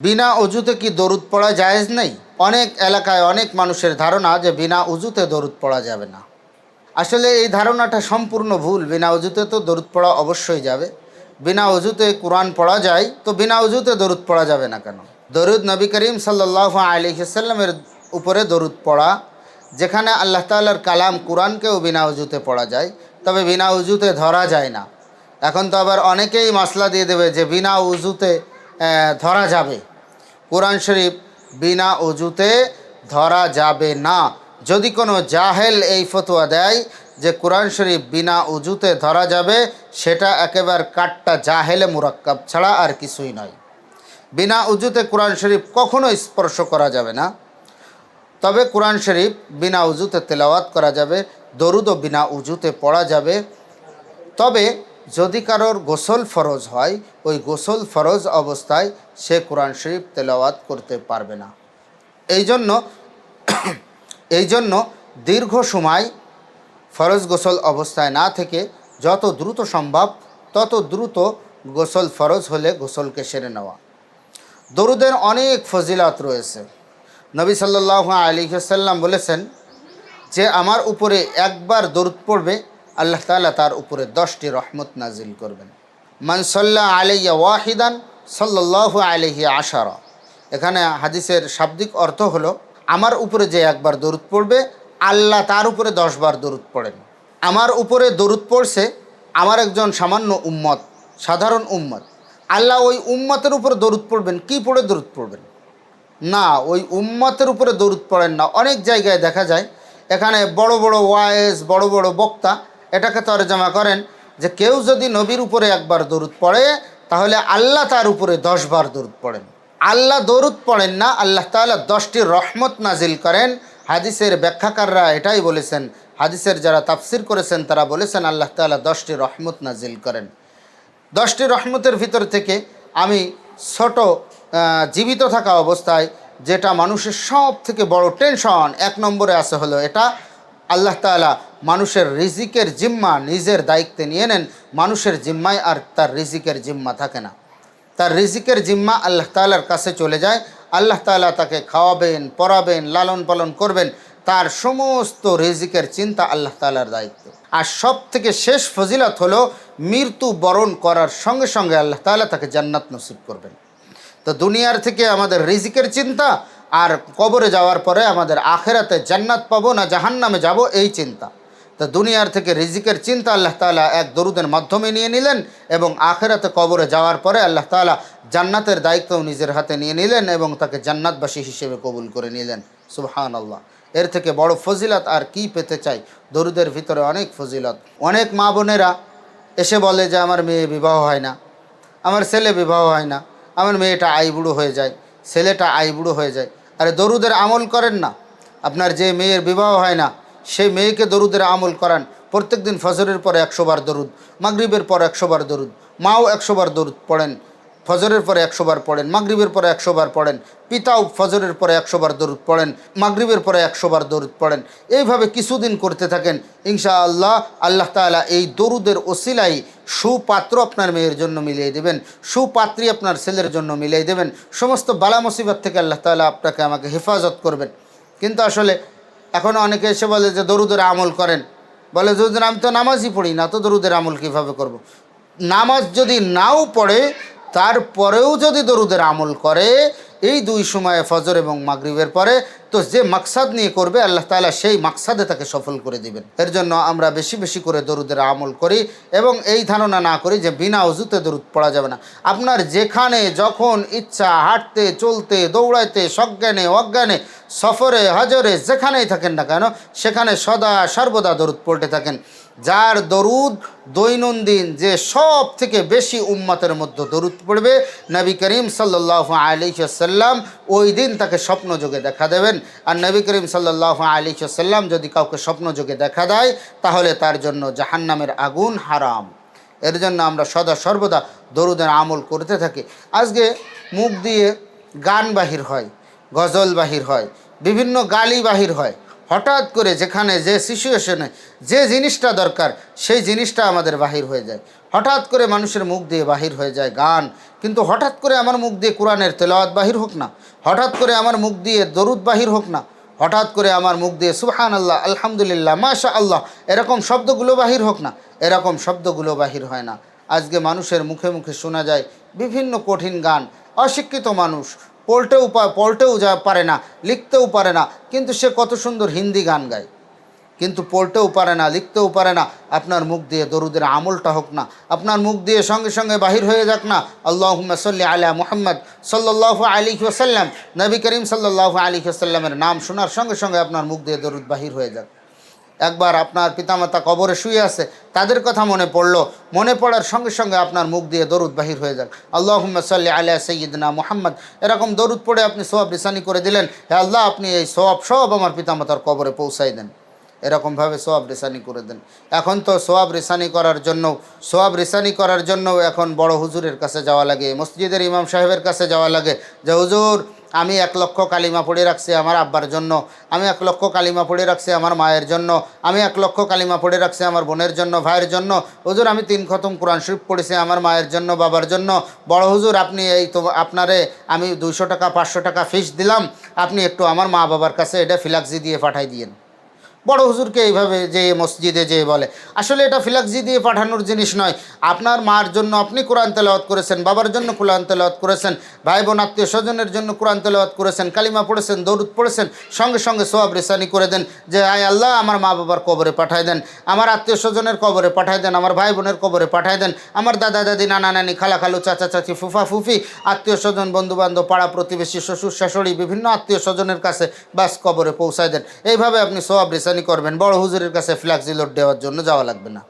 বিনা অজুতে কি দরুদ পড়া জায়েজ নেই? অনেক এলাকায় অনেক মানুষের ধারণা যে বিনা অজুতে দরুদ পড়া যাবে না। আসলে এই ধারণাটা সম্পূর্ণ ভুল। বিনা অজুতে তো দরুদ পড়া অবশ্যই যাবে। বিনা অজুতে কোরআন পড়া যায়, তো বিনা অজুতে দরুদ পড়া যাবে না কেন? দরুদ নবী করিম সাল্লাল্লাহু আলাইহি ওয়াসাল্লামের উপরে দরুদ পড়া, যেখানে আল্লাহ তাআলার কালাম কোরআনকেও বিনা অজুতে পড়া যায়, তবে বিনা অজুতে ধরা যায় না। এখন তো আবার অনেকেই মাসলা দিয়ে দেবে যে বিনা অজুতে ধরা যাবে। কোরআন শরীফ বিনা অজুতে ধরা যাবে না। যদি কোনো জাহেল এই ফতোয়া দেয় যে কোরআন শরীফ বিনা অজুতে ধরা যাবে, সেটা একেবারে কাট্টা জাহেলে মুরাক্কাব ছাড়া আর কিছুই নয়। বিনা অজুতে কোরআন শরীফ কখনো স্পর্শ করা যাবে না। তবে কোরআন শরীফ বিনা অজুতে তেলাওয়াত করা যাবে, দরুদও বিনা অজুতে পড়া যাবে। তবে যদি কারোর গোসল ফরজ হয়, ওই গোসল ফরজ অবস্থায় সে কোরআন শরীফ তেলাওয়াত করতে পারবে না। এই জন্য দীর্ঘ সময় ফরজ গোসল অবস্থায় না থেকে যত দ্রুত সম্ভব তত দ্রুত গোসল ফরজ হলে গোসলকে সেরে নেওয়া। দরুদের অনেক ফজিলাত রয়েছে। নবী সাল্লাল্লাহু আলাইহি ওয়াসাল্লাম বলেছেন যে আমার উপরে একবার দরুদ পড়বে, আল্লাহ তাআলা তার উপরে 10টি রহমত নাজিল করবেন। মান সাল্লা আলাইয়া ওয়াহিদান সাল্লাল্লাহু আলাইহি আশারা। এখানে হাদিসের শাব্দিক অর্থ হলো, আমার উপরে যে একবার দরুদ পড়বে, আল্লাহ তার উপরে 10 বার দরুদ পড়েন। আমার উপরে দরুদ পড়ছে আমার একজন সামান্য উম্মত, সাধারণ উম্মত। আল্লাহ ওই উম্মতের উপরে দরুদ পড়বেন, কি পড়ে দরুদ পড়বেন? না, ওই উম্মতের উপরে দরুদ পড়েন না। অনেক জায়গায় দেখা যায় এখানে বড় বড় ওয়াইজ, বড় বড় বক্তা এটাকে তরজমা করেন যে কেউ যদি নবীর উপরে একবার দরুদ পড়ে তাহলে আল্লাহ তার উপরে 10 বার দরুদ পড়েন। আল্লাহ দরুদ পড়েন না, আল্লাহ তাআলা 10টি রহমত নাজিল করেন। হাদিসের ব্যাখ্যাকাররা এটাই বলেছেন, হাদিসের যারা তাফসির করেছেন তারা বলেছেন আল্লাহ তাআলা 10টি রহমত নাজিল করেন। 10টি রহমতের ভিতর থেকে আমি ছোট জীবিত থাকা অবস্থায় যেটা মানুষের সব থেকে বড় টেনশন 1 নম্বরে আসে হলো এটা, আল্লাহ তাআলা মানুষের রিজিকের জিম্মা নিজের দায়িত্বে নিয়ে নেন। মানুষের জিম্মায় আর তার রিজিকের জিম্মা থাকে না। তার রিজিকের জিম্মা আল্লাহ তাআলার কাছে চলে যায়। আল্লাহ তাআলা তাকে খাওয়াবেন, পরাবেন, লালন পালন করবেন। তার সমস্ত রিজিকের চিন্তা আল্লাহ তাআলার দায়িত্ব। আর সব থেকে শেষ ফজিলত হলো মৃত্যু বরণ করার সঙ্গে সঙ্গে আল্লাহ তাআলা তাকে জান্নাত নসিব করবেন। তো দুনিয়ার থেকে আমাদের রিজিকের চিন্তা, আর কবরে যাওয়ার পরে আমাদের আখেরাতে জান্নাত পাবো না জাহান্নামে যাব, এই চিন্তা। তো দুনিয়ার থেকে রিজিকের চিন্তা আল্লাহ তাআলা এক দরুদের মাধ্যমে নিয়ে নিলেন, এবং আখেরাতে কবরে যাওয়ার পরে আল্লাহ তাআলা জান্নাতের দায়িত্বও নিজের হাতে নিয়ে নিলেন এবং তাকে জান্নাতবাসী হিসেবে কবুল করে নিলেন। সুবহানাল্লাহ। এর থেকে বড় ফজিলত আর কি পেতে চাই? দরুদের ভিতরে অনেক ফজিলত। অনেক মা বোনেরা এসে বলে যে আমার মেয়ে বিবাহ হয় না, আমার ছেলে বিবাহ হয় না, আমার মেয়েটা আইবুড়ো হয়ে যায়, ছেলেটা আইবুড়ো হয়ে যায়। আরে দরুদের আমল করেন না। আপনার যে মেয়ের বিবাহ হয় না সেই মেয়েকে দরুদের আমল করান। প্রত্যেক দিন ফজরের পরে 100 বার দরুদ, মাগরিবের পর 100 বার দরুদ, মাও 100 বার দরুদ পড়েন, ফজরের পরে 100 বার পড়েন, মাগরিবের পরে 100 বার পড়েন, পিতাও ফজরের পরে 100 বার দরুদ পড়েন, মাগরিবের পরে 100 বার দরুদ পড়েন। এইভাবে কিছুদিন করতে থাকেন, ইনশাআল্লাহ আল্লাহ তাআলা এই দরুদের ওসিলাই সুপাত্র আপনার মেয়ের জন্য মিলিয়ে দেবেন, সুপাত্রী আপনার ছেলের জন্য মিলিয়ে দেবেন। সমস্ত বালা মুসিবত থেকে আল্লাহ তাআলা আপনাকে আমাকে হেফাজত করবেন। কিন্তু আসলে এখন অনেকে এসে বলে যে দরুদের আমল করেন, বলে যদি আমি তো নামাজই পড়ি না, তো দরুদের আমল কীভাবে করব? নামাজ যদি নাও পড়ে তারপরেও যদি দরুদের আমল করে এই 2 সময়ে ফজর এবং মাগরিবের পরে, তো যে মাকসাদ নিয়ে করবে আল্লাহ তাআলা সেই মাকসাদে তাকে সফল করে দিবেন। এর জন্য আমরা বেশি বেশি করে দরুদের আমল করি এবং এই ধারণা না করি যে বিনা ওযুতে দরুদ পড়া যাবে না। আপনার যেখানে যখন ইচ্ছা, হাঁটতে, চলতে, দৌড়াইতে, সজ্ঞানে অজ্ঞানে, সফরে হজরে যেখানেই থাকেন না কেন সেখানে সদা সর্বদা দরুদ পড়তে থাকেন। যার দরুদ দৈনন্দিন যে সব থেকে বেশি উম্মতের মধ্যে দরুদ পড়বে, নবী করিম সাল্লাল্লাহু আলাইহি ওয়াসাল্লাম ওই দিন তাকে স্বপ্নযোগে দেখা দেবেন। আর নবী করিম সাল্লাল্লাহু আলাইহি ওয়াসাল্লাম যদি কাউকে স্বপ্নযোগে দেখা দেয় তাহলে তার জন্য জাহান্নামের আগুন হারাম। এর জন্য আমরা সদা সর্বদা দরুদের আমল করতে থাকি। আজকে মুখ দিয়ে গান বাহির হয়, গজল বাহির হয়, বিভিন্ন গালি বাহির হয়। হঠাৎ করে যেখানে যে সিচুয়েশনে যে জিনিসটা দরকার সেই জিনিসটা আমাদের বাহির হয়ে যায়। হঠাৎ করে মানুষের মুখ দিয়ে বাহির হয়ে যায় গান, কিন্তু হঠাৎ করে আমার মুখ দিয়ে কোরআনের তেলাওয়াত বাহির হোক না, হঠাৎ করে আমার মুখ দিয়ে দরুদ বাহির হোক না, হঠাৎ করে আমার মুখ দিয়ে সুবহানাল্লাহ, আলহামদুলিল্লাহ, মাশা আল্লাহ এরকম শব্দগুলো বাহির হোক না, এরকম শব্দগুলো বাহির হয় না। আজকে মানুষের মুখে মুখে শোনা যায় বিভিন্ন কঠিন গান। অশিক্ষিত মানুষ পড়তেও পারে না, লিখতেও পারে না, কিন্তু সে কত সুন্দর হিন্দি গান গায়, কিন্তু পড়তেও পারে না, লিখতেও পারে না। আপনার মুখ দিয়ে দরুদের আমলটা হোক না, আপনার মুখ দিয়ে সঙ্গে সঙ্গে বাহির হয়ে যাক না আল্লাহুম্মা সাল্লি আলা মুহাম্মদ সাল্লাল্লাহু আলাইহি ওয়াসাল্লাম, নবী করিম সাল্লাল্লাহু আলাইহি ওয়াসাল্লামের নাম শোনার সঙ্গে সঙ্গে আপনার মুখ দিয়ে দরুদ বাহির হয়ে যাক। একবার আপনার পিতামাতা কবরে শুয়ে আছে, তাদের কথা মনে পড়লো, মনে পড়ার সঙ্গে সঙ্গে আপনার মুখ দিয়ে দরুদ বাহির হয়ে যাক আল্লাহুম্মা সাল্লি আলা সাইয়্যিদিনা মুহাম্মদ, এরকম দরুদ পড়ে আপনি সওয়াব রিসানি করে দিলেন। হে আল্লাহ, আপনি এই সওয়াব সব আমার পিতামাতার কবরে পৌঁছাই দেন। এরকমভাবে সোয়াব রিসানি করে দেন। এখন তো সোয়াব রিসানি করার জন্য এখন বড় হুজুরের কাছে যাওয়া লাগে, মসজিদের ইমাম সাহেবের কাছে যাওয়া লাগে যে হুজুর আমি 1 লক্ষ কালিমা পড়ে রাখছি আমার আব্বার জন্য, আমি 1 লক্ষ কালিমা পড়ে রাখছি আমার মায়ের জন্য, আমি 1 লক্ষ কালিমা পড়ে রাখছি আমার বোনের জন্য, ভাইয়ের জন্য। হুজুর আমি 3 খতম কোরআন শরীফ পড়েছি আমার মায়ের জন্য, বাবার জন্য। বড় হুজুর আপনি এই তো আপনারে আমি 200 টাকা 500 টাকা ফিস দিলাম, আপনি একটু আমার মা বাবার কাছে এটা ফিলাক্সি দিয়ে পাঠাই দিয়েন। বড় হুজুরকে এইভাবে যে মসজিদে যে বলে, আসলে এটা ফিলাক্সি দিয়ে পাঠানোর জিনিস নয়। আপনার মার জন্য আপনি কোরআন তেলাওয়াত করেছেন, বাবার জন্য কোরআন তেলাওয়াত করেছেন, ভাই বোন আত্মীয় স্বজনের জন্য কোরআন তেলাওয়াত করেছেন, কালিমা পড়েছেন, দরুদ পড়েছেন, সঙ্গে সঙ্গে সোয়াব রিসানি করে দেন যে আয় আল্লাহ আমার মা বাবার কবরে পাঠায় দেন, আমার আত্মীয় স্বজনের কবরে পাঠায় দেন, আমার ভাই বোনের কবরে পাঠায় দেন, আমার দাদা দাদি নানা নানি খালা খালু চাচা চাচি ফুফা ফুফি আত্মীয় স্বজন বন্ধুবান্ধব পাড়া প্রতিবেশী শ্বশুর শাশুড়ি বিভিন্ন আত্মীয় স্বজনের কাছে বাস কবরে পৌঁছায় দেন। এইভাবে আপনি সোয়াব রিসানি করবেন, বড় হুজুরের কাছে ফ্ল্যাক্সি লোড দেওয়ার জন্য যাওয়া লাগবে না।